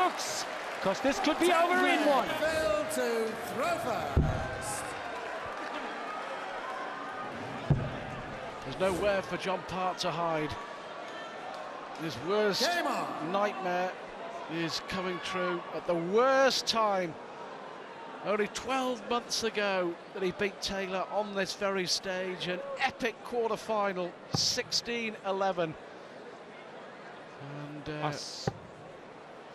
looks, because this could be over in one. Phil to throw first. There's nowhere for John Part to hide. His worst nightmare is coming true at the worst time. Only 12 months ago that he beat Taylor on this very stage, an epic quarter-final, 16-11. And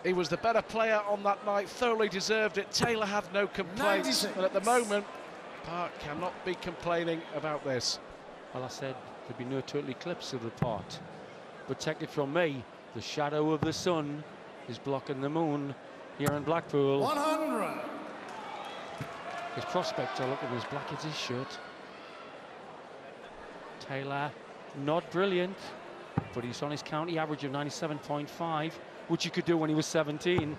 he was the better player on that night, thoroughly deserved it. Taylor had no complaints, and at the moment, Park cannot be complaining about this. Well, I said there'd be no total eclipse of the Part, but take it from me, the shadow of the sun is blocking the moon here in Blackpool. 100. His prospects are looking as black as his shirt. Taylor, not brilliant, but he's on his county average of 97.5, which he could do when he was 17.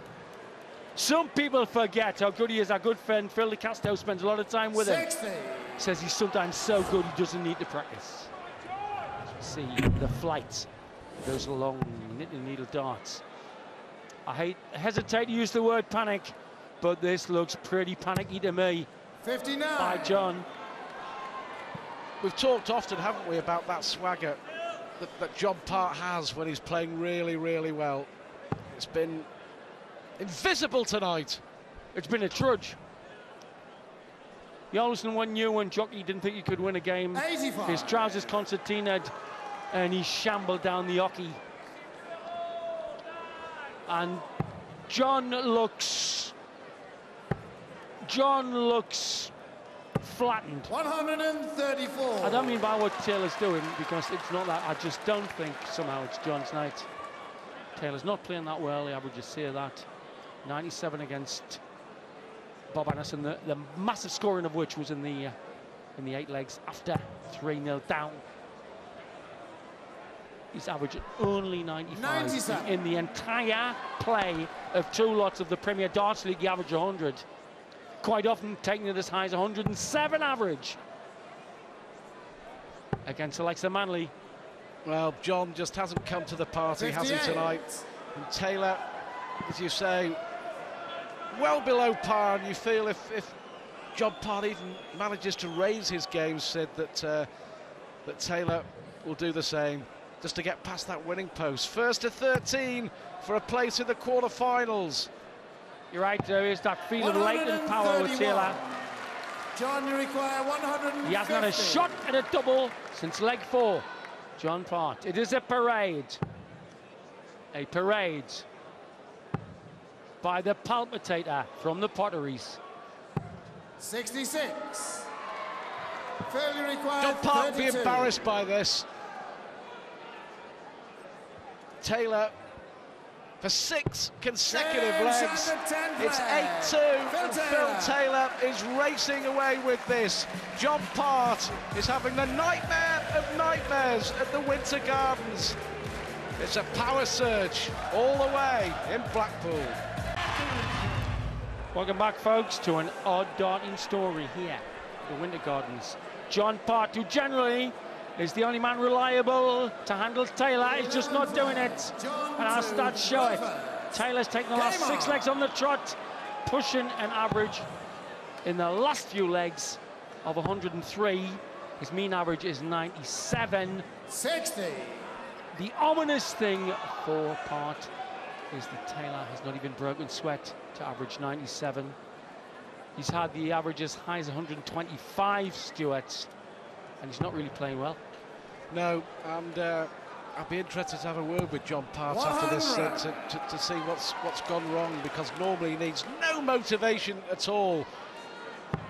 Some people forget how good he is. Our good friend Phil de Castro spends a lot of time with 60. him. Says he's sometimes so good he doesn't need to practice. As you see the flight, those long knitting needle darts. I hesitate to use the word panic, but this looks pretty panicky to me. 59. By John. We've talked often, haven't we, about that swagger that John Part has when he's playing really, really well. It's been invisible tonight. It's been a trudge. Yolson one knew when Jockey didn't think he could win a game. 85. His trousers concertinaed and he shambled down the hockey. And John looks flattened. 134. I don't mean by what Taylor's doing, because it's not that. I just don't think somehow it's John's night. Taylor's not playing that well, the averages say that. 97 against Bob Anderson, the massive scoring of which was in the 8 legs after 3-0 down. He's averaging only 95. 97. In the entire play of 2 lots of the Premier Darts League, he averaged 100. Quite often taking it as high as 107 average against the likes of Manley. Well, John just hasn't come to the party, 58. has he, tonight? And Taylor, as you say, well below par, and you feel if John Part even manages to raise his game, Sid, that Taylor will do the same, just to get past that winning post. First to 13 for a place in the quarterfinals. You're right, there is that feel of latent power with Taylor. John, you require 150. He hasn't had a shot at a double since leg 4. John Part. It is a parade. A parade by the palpitator from the Potteries. 66. Phil, you require John Part will be 32. embarrassed by this. Taylor for 6 consecutive legs. It's 8-2, and Phil Taylor is racing away with this. John Part is having the nightmare of nightmares at the Winter Gardens. It's a power surge all the way in Blackpool. Welcome back, folks, to an odd darting story here at the Winter Gardens. John Part, who generally is the only man reliable to handle Taylor, is just not doing it. And our stats show it. Taylor's taken the last 6 legs on the trot, pushing an average in the last few legs of 103. His mean average is 97. 60. The ominous thing for Part is that Taylor has not even broken sweat to average 97. He's had the average as high as 125, Stuart, and he's not really playing well. No, and I'd be interested to have a word with John Part after this to see what's gone wrong, because normally he needs no motivation at all.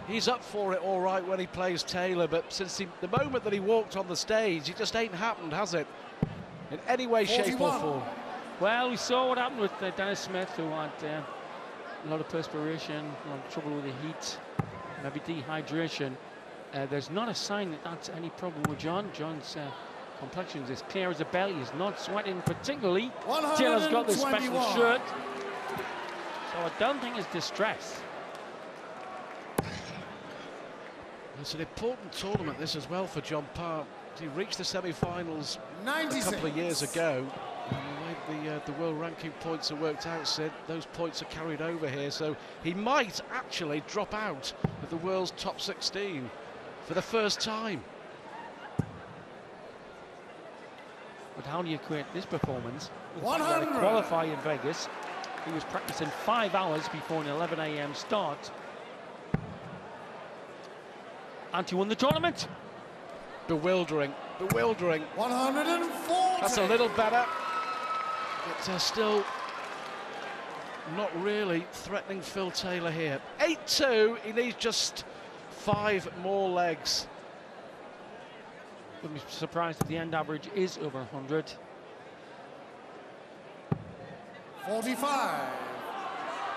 He's up for it all right when he plays Taylor, but since the moment that he walked on the stage, it just ain't happened, has it? In any way, 41. shape or form. Well, we saw what happened with Dennis Smith, who had a lot of perspiration, a lot of trouble with the heat, maybe dehydration. There's not a sign that that's any problem with John. John's complexion is as clear as a bell. He's not sweating particularly. Taylor's got this special shirt, so I don't think it's distress. It's an important tournament, this, as well, for John Part. He reached the semi-finals a couple of years ago. And the way the world ranking points are worked out, Sid, those points are carried over here, so he might actually drop out of the world's top 16 for the first time. But how do you equate this performance with 100 to qualify in Vegas? He was practicing 5 hours before an 11 a.m. start. And he won the tournament. Bewildering, bewildering. 140. That's a little better, but still not really threatening Phil Taylor here. 8-2, he needs just 5 more legs. Wouldn't be surprised if the end average is over 100. 45.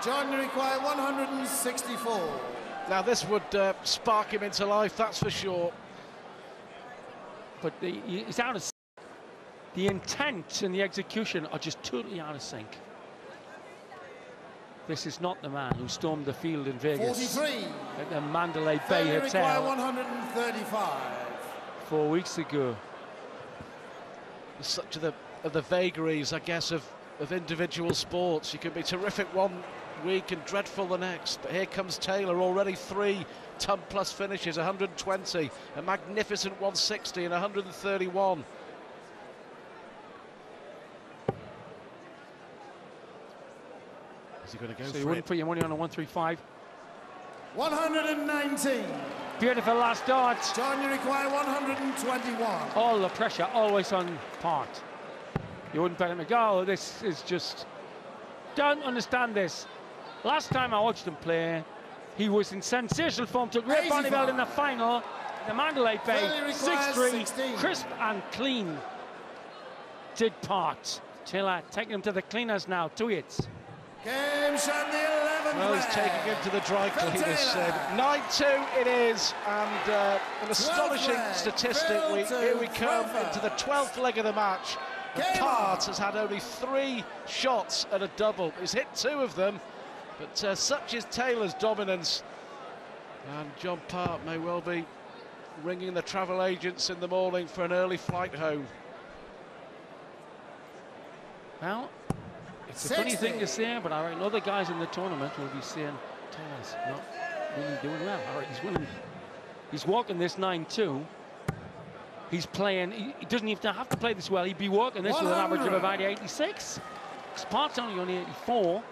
John, you require 164. Now this would spark him into life, that's for sure. But he's out of sync. The intent and the execution are just totally out of sync. This is not the man who stormed the field in Vegas 43. at the Mandalay Bay You require Hotel 135. 4 weeks ago. Such of the vagaries, I guess, of individual sports. You can be terrific one week and dreadful the next. But here comes Taylor, already 3 ton-plus finishes, 120, a magnificent 160 and 131. Is he going to go So for you wouldn't it? put your money on a 135. 119. Beautiful last dart. John, you require 121. All the pressure always on Part. You wouldn't bet him a goal. This is just... Don't understand this. Last time I watched him play, he was in sensational form. Took great Bonnie Belt in the final. The Mandalay Bay, 6-3, crisp and clean. Did Part. Taylor taking him to the cleaners now. 2 hits. Game shot the 11th. Well, he's taking him to the dry cleaners, said. 9-2 it is, and an astonishing statistic. Here we come into the 12th leg of the match. And Part has had only 3 shots at a double. He's hit 2 of them, but such is Taylor's dominance. And John Part may well be ringing the travel agents in the morning for an early flight home. Well, it's a funny thing to say, but I reckon other guys in the tournament will be saying, Taylor's not really doing well. All right, he's winning. He's walking this 9-2. He's playing, he doesn't even have to play this well. He'd be walking this with an average of about 86. Spark's only on 84.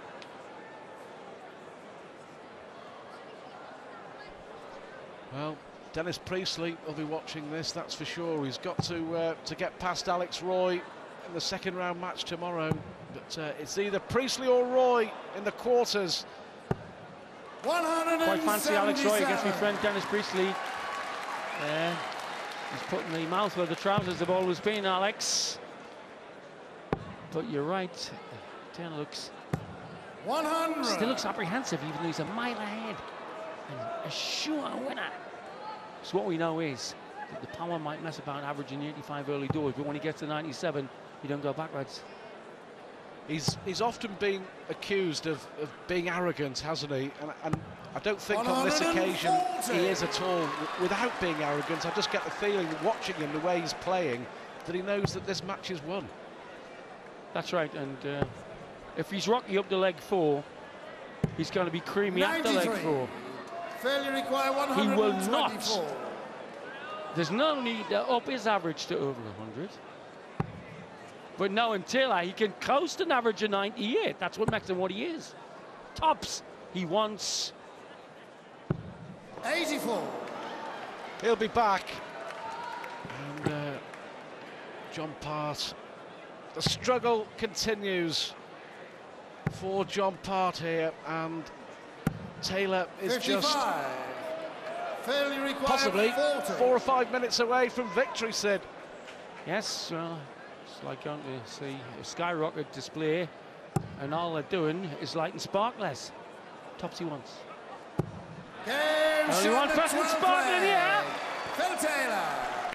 Well, Dennis Priestley will be watching this, that's for sure. He's got to get past Alex Roy in the second round match tomorrow. But it's either Priestley or Roy in the quarters. Quite fancy Alex Roy against my friend Dennis Priestley. He's putting the mouth where the trousers have always been, Alex. But you're right. Taylor looks... 100. Still looks apprehensive, even though he's a mile ahead. And a sure winner. So what we know is that the power might mess about averaging 85 early doors, but when he gets to 97, you don't go backwards. He's often been accused of being arrogant, hasn't he? And I don't think on this occasion he is at all. Without being arrogant, I just get the feeling, watching him, the way he's playing, that he knows that this match is won. That's right, and if he's rocky up to leg 4, he's going to be creamy after leg 4. Failure require He will 124. not. There's no need to up his average to over 100. But now in Taylor, he can coast an average of 98. That's what makes him what he is. Tops, he wants 84. He'll be back. And John Part, the struggle continues for John Part here, and Taylor is 55. just Failure required possibly 40. 4 or 5 minutes away from victory, Sid. Yes, well, it's like going to see a skyrocket display, and all they're doing is lighting sparkless. Tops he wants. Game Only one person sparkling here. Phil Taylor.